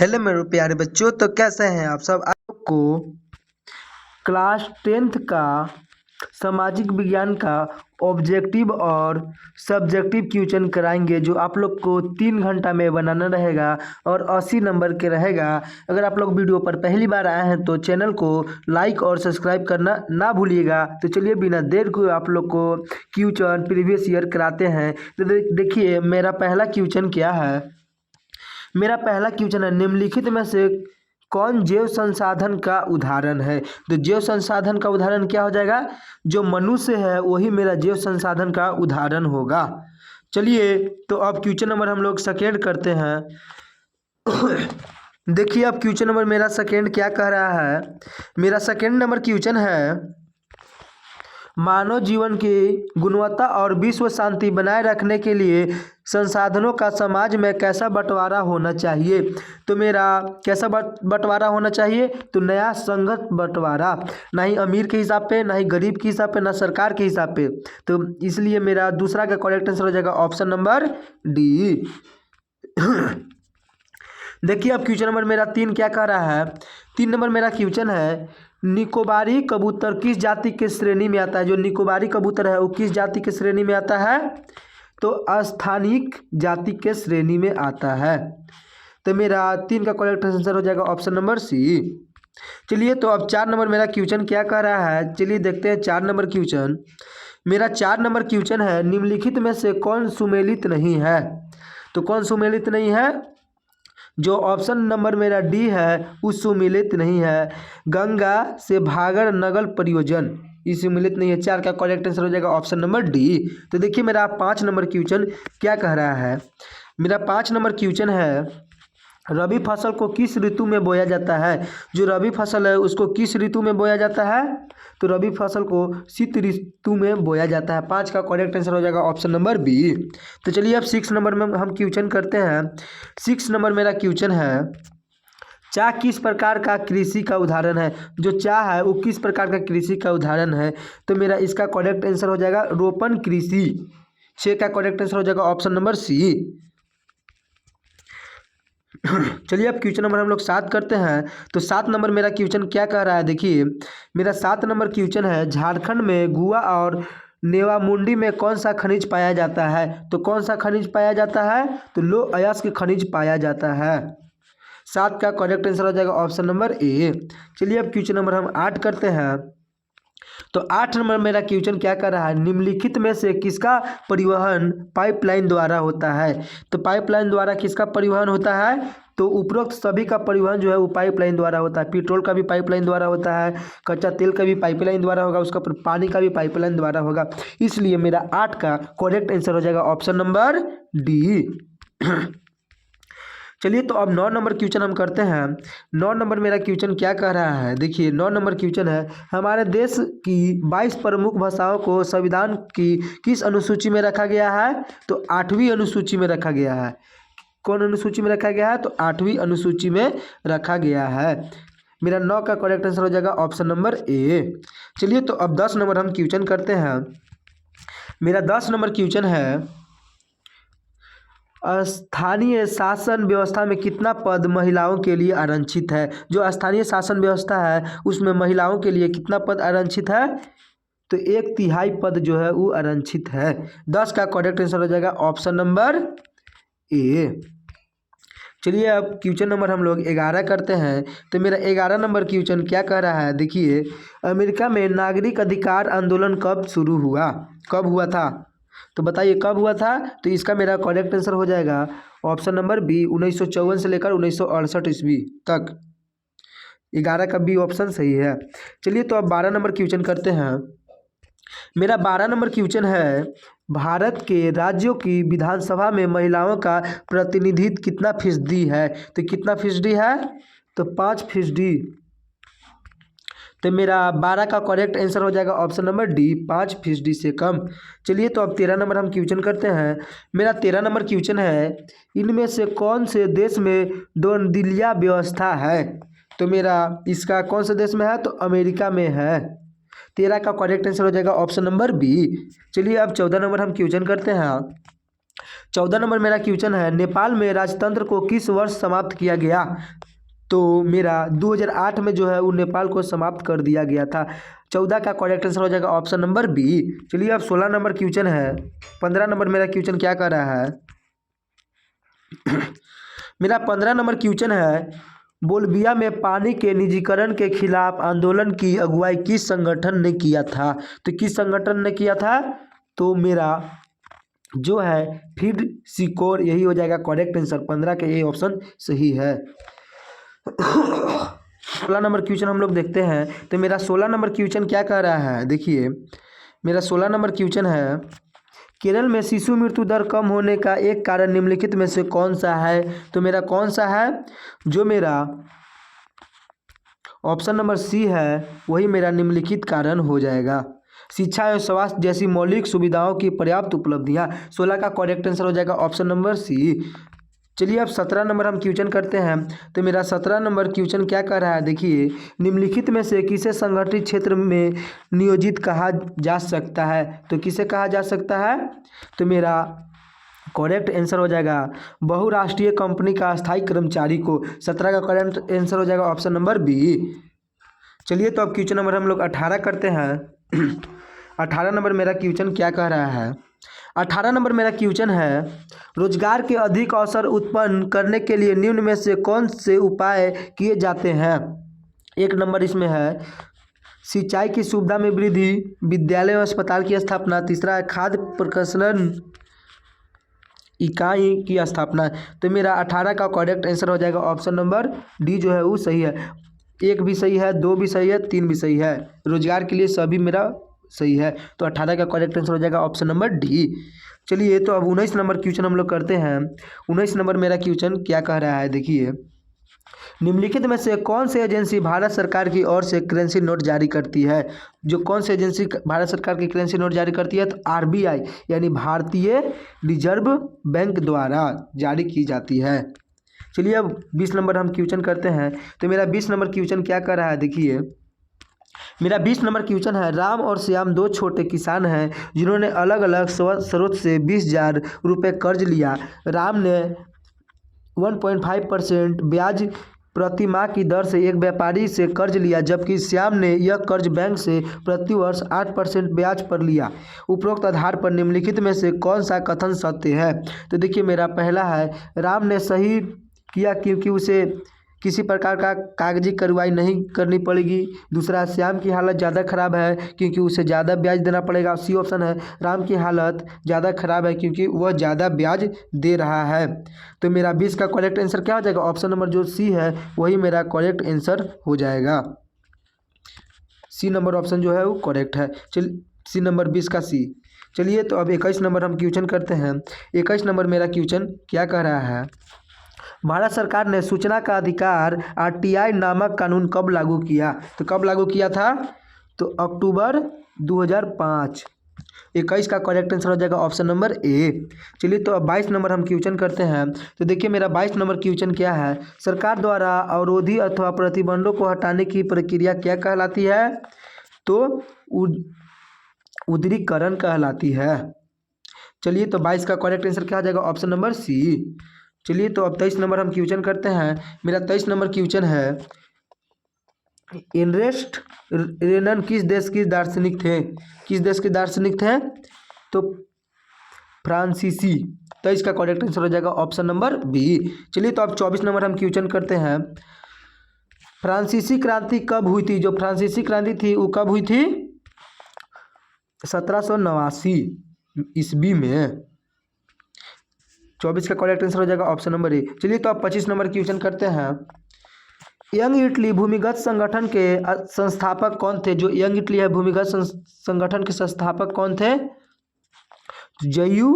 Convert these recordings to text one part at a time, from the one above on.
Hello मेरे प्यारे बच्चों, तो कैसे हैं आप सब। आप लोग को क्लास 10th का सामाजिक विज्ञान का ऑब्जेक्टिव और सब्जेक्टिव क्वेश्चन कराएंगे, जो आप लोग को 3 घंटा में बनाना रहेगा और 80 नंबर के रहेगा। अगर आप लोग वीडियो पर पहली बार आए हैं तो चैनल को लाइक और सब्सक्राइब करना ना भूलिएगा। तो चलिए बिना देर को आप लोग को क्वेश्चन प्रीवियस ईयर कराते हैं। तो देखिए मेरा पहला क्वेश्चन क्या है। मेरा पहला क्वेश्चन है, निम्नलिखित में से कौन जैव संसाधन का उदाहरण है। तो जैव संसाधन का उदाहरण क्या हो जाएगा, जो मनुष्य है वही मेरा जैव संसाधन का उदाहरण होगा। चलिए तो अब क्वेश्चन नंबर हम लोग सेकेंड करते हैं। देखिए अब क्वेश्चन नंबर मेरा सेकेंड क्या कह रहा है। मेरा सेकेंड नंबर क्वेश्चन है, मानव जीवन की गुणवत्ता और विश्व शांति बनाए रखने के लिए संसाधनों का समाज में कैसा बंटवारा होना चाहिए। तो मेरा कैसा बंटवारा होना चाहिए, तो नया संगत बंटवारा, ना ही अमीर के हिसाब पे, ना ही गरीब के हिसाब पे, ना सरकार के हिसाब पे। तो इसलिए मेरा दूसरा का करेक्ट आंसर हो जाएगा ऑप्शन नंबर डी। देखिए अब क्वेश्चन नंबर मेरा 3 क्या कह रहा है। 3 नंबर मेरा क्वेश्चन है, निकोबारी कबूतर किस जाति के श्रेणी में आता है। जो निकोबारी कबूतर है वो किस जाति के श्रेणी में आता है, तो स्थानिक जाति के श्रेणी में आता है। तो मेरा 3 का करेक्ट आंसर हो जाएगा ऑप्शन नंबर सी। चलिए तो अब 4 नंबर मेरा क्वेश्चन क्या कह रहा है, चलिए देखते हैं 4 नंबर क्वेश्चन। मेरा 4 नंबर क्वेश्चन है, निम्नलिखित में से कौन सुमेलित नहीं है। तो कौन सुमेलित नहीं है, जो ऑप्शन नंबर मेरा डी है उस सुमेलित नहीं है। गंगा से भागर नगर परियोजन इस सुमेलित नहीं है। 4 का करेक्ट आंसर हो जाएगा ऑप्शन नंबर डी। तो देखिए मेरा 5 नंबर क्वेश्चन क्या कह रहा है। मेरा 5 नंबर क्वेश्चन है, रबी फसल को किस ऋतु में बोया जाता है। जो रबी फसल है उसको किस ऋतु में बोया जाता है, तो रबी फसल को शीत ऋतु में बोया जाता है। 5 का करेक्ट आंसर हो जाएगा ऑप्शन नंबर बी। तो चलिए अब 6 नंबर में हम क्वेश्चन करते हैं। 6 नंबर मेरा क्वेश्चन है, चाह किस प्रकार का कृषि का उदाहरण है। जो चाह है वो किस प्रकार का कृषि का उदाहरण है, तो मेरा इसका करेक्ट आंसर हो जाएगा रोपण कृषि। 6 का करेक्ट आंसर हो जाएगा ऑप्शन नंबर सी। चलिए अब क्वेश्चन नंबर हम लोग 7 करते हैं। तो 7 नंबर मेरा क्वेश्चन क्या कह रहा है, देखिए मेरा 7 नंबर क्वेश्चन है, झारखंड में गुआ और नेवामुंडी में कौन सा खनिज पाया जाता है। तो कौन सा खनिज पाया जाता है, तो लो अयस्क खनिज पाया जाता है। 7 का करेक्ट आंसर हो जाएगा ऑप्शन नंबर ए। चलिए अब क्वेश्चन नंबर हम 8 करते हैं। तो 8 नंबर मेरा क्वेश्चन क्या कर रहा है, निम्नलिखित में से किसका परिवहन पाइपलाइन द्वारा होता है। तो पाइपलाइन द्वारा किसका परिवहन होता है, तो उपरोक्त सभी का परिवहन जो है वो पाइपलाइन द्वारा होता है। पेट्रोल का भी पाइपलाइन द्वारा होता है, कच्चा तेल का भी पाइपलाइन द्वारा होगा, उसका पानी का भी पाइपलाइन द्वारा होगा। इसलिए मेरा 8 का करेक्ट आंसर हो जाएगा ऑप्शन नंबर डी। चलिए तो अब 9 नंबर क्वेश्चन हम करते हैं। 9 नंबर मेरा क्वेश्चन क्या कह रहा है, देखिए 9 नंबर क्वेश्चन है, हमारे देश की 22 प्रमुख भाषाओं को संविधान की किस अनुसूची में रखा गया है, तो 8वीं अनुसूची में रखा गया है। कौन अनुसूची में रखा गया है, तो 8वीं अनुसूची में रखा गया है। मेरा 9 का करेक्ट आंसर हो जाएगा ऑप्शन नंबर ए। चलिए तो अब 10 नंबर हम क्वेश्चन करते हैं। मेरा 10 नंबर क्वेश्चन है, स्थानीय शासन व्यवस्था में कितना पद महिलाओं के लिए आरक्षित है। जो स्थानीय शासन व्यवस्था है उसमें महिलाओं के लिए कितना पद आरक्षित है, तो 1/3 पद जो है वो आरक्षित है। 10 का करेक्ट आंसर हो जाएगा ऑप्शन नंबर ए। चलिए अब क्वेश्चन नंबर हम लोग 11 करते हैं। तो मेरा 11 नंबर क्वेश्चन क्या कह रहा है, देखिए अमेरिका में नागरिक अधिकार आंदोलन कब शुरू हुआ, कब हुआ था, तो बताइए कब हुआ था। तो इसका मेरा करेक्ट आंसर हो जाएगा ऑप्शन नंबर बी, 1954 से लेकर 1968 ईस्वी तक। 11 का बी ऑप्शन सही है। चलिए तो अब 12 नंबर क्वेश्चन करते हैं। मेरा 12 नंबर क्वेश्चन है, भारत के राज्यों की विधानसभा में महिलाओं का प्रतिनिधित्व कितना फीसदी है। तो कितना फीसदी है, तो 5%। तो मेरा 12 का करेक्ट आंसर हो जाएगा ऑप्शन नंबर डी, 5% से कम। चलिए तो अब 13 नंबर हम क्वेश्चन करते हैं। मेरा 13 नंबर क्वेश्चन है, इनमें से कौन से देश में द्वंद्विलीय व्यवस्था है। तो मेरा इसका कौन से देश में है, तो अमेरिका में है। 13 का करेक्ट आंसर हो जाएगा ऑप्शन नंबर बी। चलिए अब 14 नंबर हम क्वेश्चन करते हैं। 14 नंबर मेरा क्वेश्चन है, नेपाल में राजतंत्र को किस वर्ष समाप्त किया गया? तो मेरा 2008 में जो है वो नेपाल को समाप्त कर दिया गया था। 14 का करेक्ट आंसर हो जाएगा ऑप्शन नंबर बी। चलिए अब 16 नंबर क्वेश्चन है। 15 नंबर मेरा क्वेश्चन क्या कर रहा है? मेरा 15 नंबर क्वेश्चन है, बोलिविया में पानी के निजीकरण के खिलाफ आंदोलन की अगुवाई किस संगठन ने किया था? तो किस संगठन ने किया था? तो मेरा जो है फीड सिकोर, यही हो जाएगा करेक्ट आंसर। 15 के ये ऑप्शन सही है। 16 नंबर क्वेश्चन हम लोग देखते हैं। तो मेरा 16 नंबर क्वेश्चन क्या कह रहा है? देखिए मेरा 16 नंबर क्वेश्चन है, केरल में शिशु मृत्यु दर कम होने का एक कारण निम्नलिखित में से कौन सा है? तो मेरा कौन सा है? जो मेरा ऑप्शन नंबर सी है वही मेरा निम्नलिखित कारण हो जाएगा। शिक्षा एवं स्वास्थ्य जैसी मौलिक सुविधाओं की पर्याप्त उपलब्धियां। 16 का करेक्ट आंसर हो जाएगा ऑप्शन नंबर सी। चलिए अब 17 नंबर हम क्वेश्चन करते हैं। तो मेरा 17 नंबर क्वेश्चन क्या कर रहा है? देखिए, निम्नलिखित में से किसे संगठित क्षेत्र में नियोजित कहा जा सकता है? तो किसे कहा जा सकता है? तो मेरा करेक्ट आंसर हो जाएगा बहुराष्ट्रीय कंपनी का अस्थायी कर्मचारी को। 17 का करेक्ट आंसर हो जाएगा ऑप्शन नंबर बी। चलिए तो अब क्वेश्चन नंबर हम लोग 18 करते हैं। 18 नंबर मेरा क्वेश्चन क्या कह रहा है? 18 नंबर मेरा क्वेश्चन है, रोजगार के अधिक अवसर उत्पन्न करने के लिए निम्न में से कौन से उपाय किए जाते हैं? एक नंबर इसमें है सिंचाई की सुविधा में वृद्धि, विद्यालय और अस्पताल की स्थापना। तीसरा है खाद्य प्रसंस्करण इकाई की स्थापना। तो मेरा 18 का करेक्ट आंसर हो जाएगा ऑप्शन नंबर डी, जो है वो सही है। 1 भी सही है, 2 भी सही है, 3 भी सही है। रोजगार के लिए सभी मेरा सही है। तो 18 का करेक्ट आंसर हो जाएगा ऑप्शन नंबर डी। चलिए तो अब 19 नंबर क्वेश्चन हम लोग करते हैं। 19 नंबर मेरा क्वेश्चन क्या कह रहा है? देखिए, निम्नलिखित में से कौन सी एजेंसी भारत सरकार की ओर से करेंसी नोट जारी करती है? जो कौन सी एजेंसी भारत सरकार की करेंसी नोट जारी करती है? तो आरबीआई यानी भारतीय रिजर्व बैंक द्वारा जारी की जाती है। चलिए अब 20 नंबर हम क्वेश्चन करते हैं। तो मेरा 20 नंबर क्वेश्चन क्या कर रहा है? देखिए, मेरा 20 नंबर क्वेश्चन है, राम और श्याम 2 छोटे किसान हैं जिन्होंने अलग अलग स्रोत से 20,000 रुपये कर्ज लिया। राम ने 1.5% ब्याज प्रति माह की दर से एक व्यापारी से कर्ज लिया, जबकि श्याम ने यह कर्ज बैंक से प्रतिवर्ष 8% ब्याज पर लिया। उपरोक्त आधार पर निम्नलिखित में से कौन सा कथन सत्य है? तो देखिए, मेरा पहला है राम ने सही किया क्योंकि उसे किसी प्रकार का कागजी कार्रवाई नहीं करनी पड़ेगी। दूसरा, श्याम की हालत ज़्यादा खराब है क्योंकि उसे ज़्यादा ब्याज देना पड़ेगा। सी ऑप्शन है, राम की हालत ज़्यादा खराब है क्योंकि वह ज़्यादा ब्याज दे रहा है। तो मेरा 20 का करेक्ट आंसर क्या हो जाएगा? ऑप्शन नंबर जो सी है वही मेरा करेक्ट आंसर हो जाएगा। सी नंबर ऑप्शन जो है वो करेक्ट है। सी नंबर 20 का सी। चलिए तो अब 21 नंबर हम क्वेश्चन करते हैं। 21 नंबर मेरा क्वेश्चन क्या कह रहा है? भारत सरकार ने सूचना का अधिकार आरटीआई नामक कानून कब लागू किया? तो कब लागू किया था? तो अक्टूबर 2005। 21 का करेक्ट आंसर हो जाएगा ऑप्शन नंबर ए। चलिए तो अब 22 नंबर हम क्वेश्चन करते हैं। तो देखिए, मेरा 22 नंबर क्वेश्चन क्या है? सरकार द्वारा अवरोधी अथवा प्रतिबंधों को हटाने की प्रक्रिया क्या कहलाती है? तो उदारीकरण कहलाती है। चलिए तो 22 का करेक्ट आंसर क्या हो जाएगा? Option number C. चलिए तो अब 23 नंबर हम क्वेश्चन करते हैं। मेरा 23 नंबर क्वेश्चन है, एर्नेस्ट रेनन किस देश के दार्शनिक थे? किस देश के दार्शनिक थे? तो फ्रांसीसी। 23 का करेक्ट आंसर हो जाएगा ऑप्शन नंबर बी। चलिए तो अब 24 नंबर हम क्वेश्चन करते हैं। फ्रांसीसी क्रांति कब हुई थी? जो फ्रांसीसी क्रांति थी वो कब हुई थी? 1789 ईस्वी में। 24 का करेक्ट आंसर हो जाएगा ऑप्शन नंबर ए। चलिए तो अब 25 नंबर क्वेश्चन करते हैं। यंग इटली भूमिगत संगठन के संस्थापक कौन थे? जो यंग इटली है भूमिगत संगठन के संस्थापक कौन थे? जयू।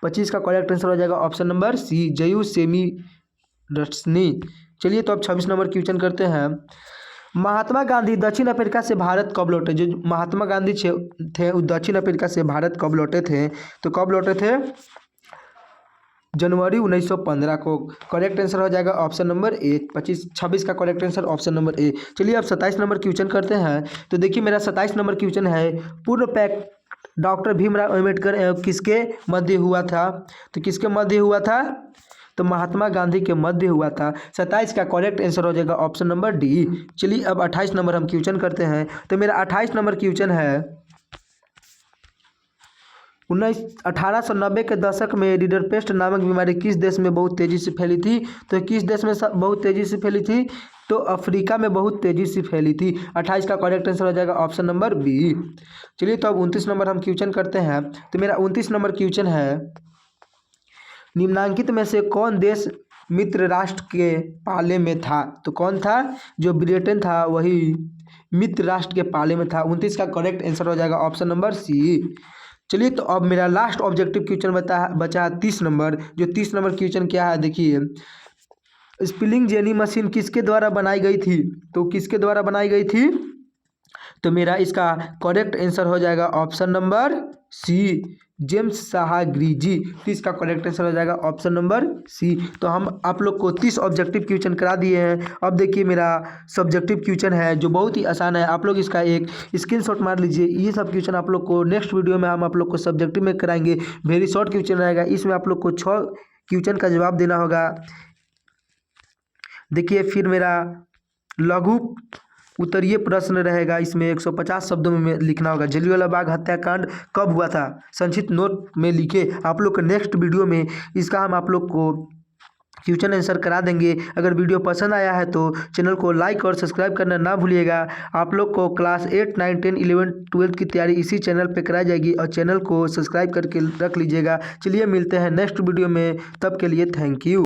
25 का करेक्ट आंसर हो जाएगा ऑप्शन नंबर सी, जयू सेमीरत्नी। चलिए तो अब 26 नंबर क्वेश्चन करते हैं। महात्मा गांधी दक्षिण अफ्रीका से भारत कब लौटे? जो महात्मा गांधी थे वो दक्षिण अफ्रीका से भारत कब लौटे थे? तो कब लौटे थे? जनवरी 1915 को। करेक्ट आंसर हो जाएगा ऑप्शन नंबर ए। 26 का correct answer option number A. चलिए अब 27 नंबर क्वेश्चन करते हैं। तो देखिए, मेरा 27 नंबर क्वेश्चन है, पूर्व डॉक्टर भीमराव अम्बेडकर किसके मध्य हुआ था? तो किसके मध्य हुआ था? तो महात्मा गांधी के मध्य हुआ था। 27 का करेक्ट आंसर हो जाएगा ऑप्शन नंबर डी। चलिए अब 28 नंबर हम क्वेश्चन करते हैं। तो मेरा 28 नंबर क्वेश्चन है 1890 के दशक में रिडरपेस्ट नामक बीमारी किस देश में बहुत तेजी से फैली थी? तो किस देश में बहुत तेजी से फैली थी? तो अफ्रीका में बहुत तेजी से फैली थी। 28 का करेक्ट आंसर हो जाएगा ऑप्शन नंबर बी। चलिए तो अब 29 नंबर हम क्वेश्चन करते हैं। तो मेरा 29 नंबर क्वेश्चन है निम्नांकित में से कौन देश मित्र राष्ट्र के पाले में था? तो कौन था? जो ब्रिटेन था वही मित्र राष्ट्र के पाले में था। 29 का करेक्ट आंसर हो जाएगा ऑप्शन नंबर सी। चलिए तो अब मेरा लास्ट ऑब्जेक्टिव क्वेश्चन बचा है 30 नंबर। जो 30 नंबर क्वेश्चन क्या है देखिए, स्पिलिंग जेनी मशीन किसके द्वारा बनाई गई थी? तो किसके द्वारा बनाई गई थी? तो मेरा इसका करेक्ट आंसर हो जाएगा ऑप्शन नंबर सी, जेम्स साहाग्रीजी। तो इसका करेक्ट आंसर हो जाएगा ऑप्शन नंबर सी। तो हम आप लोग को 30 ऑब्जेक्टिव क्वेश्चन करा दिए हैं। अब देखिए मेरा सब्जेक्टिव क्वेश्चन है जो बहुत ही आसान है। आप लोग इसका एक स्क्रीनशॉट मार लीजिए। ये सब क्वेश्चन आप लोग को नेक्स्ट वीडियो में हम आप लोग को सब्जेक्टिव में कराएंगे। वेरी शॉर्ट क्वेश्चन रहेगा। इसमें आप लोग को 6 क्वेश्चन का जवाब देना होगा। देखिए फिर मेरा लघु उत्तरीय प्रश्न रहेगा। इसमें 150 शब्दों में लिखना होगा। जलियांवाला बाग हत्याकांड कब हुआ था? संक्षिप्त नोट में लिखे। आप लोग को नेक्स्ट वीडियो में इसका हम आप लोग को क्वेश्चन आंसर करा देंगे। अगर वीडियो पसंद आया है तो चैनल को लाइक और सब्सक्राइब करना ना भूलिएगा। आप लोग को क्लास 8, 9, 10, 11, 12 की तैयारी इसी चैनल पे कराई जाएगी और चैनल को सब्सक्राइब करके रख लीजिएगा। चलिए मिलते हैं नेक्स्ट वीडियो में, तब के लिए थैंक यू।